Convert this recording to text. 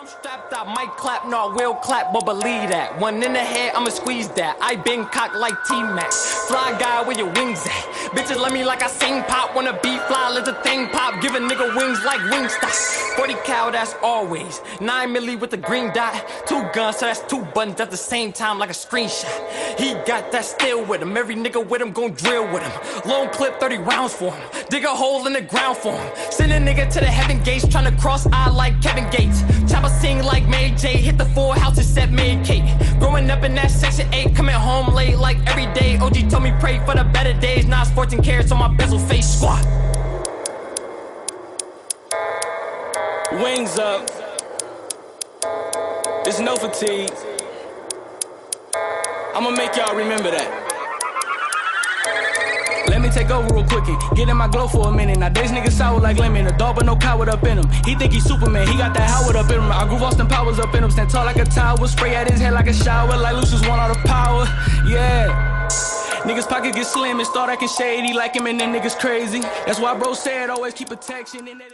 I'm strapped out, might clap, no, I will clap, but believe that. One in the head, I'ma squeeze that. I been cocked like T-Max. Fly guy, where your wings at? Bitches let me like I sing pop. Wanna be fly, let the thing pop. Give a nigga wings like Wingstop. 40 cal, that's always. 9 milli with the green dot. 2 guns, so that's 2 buttons at the same time like a screenshot. He got that still with him. Every nigga with him gon' drill with him. Long clip, 30 rounds for him. Dig a hole in the ground for him. Send a nigga to the heaven gates. Tryna cross eye like Kevin Gates. Chopper sing like Mary J. Hit the 4 houses, set Mary Kate. Growing up in that section 8. Coming home late like every day. OG told me pray for the better days. Now it's 14 carats on my bezel face. Squat. Wings up. There's no fatigue. I'ma make y'all remember that. Let me take over real quick and get in my glow for a minute. Now these niggas sour like lemon. A dog but no coward up in him. He think he's Superman, he got that Howard up in him. I grew Austin Powers up in him. Stand tall like a tower. Spray at his head like a shower. Like Lucius want all the power. Yeah. Niggas pocket get slim and start acting shady like him and them niggas crazy. That's why bro said always keep protection in it.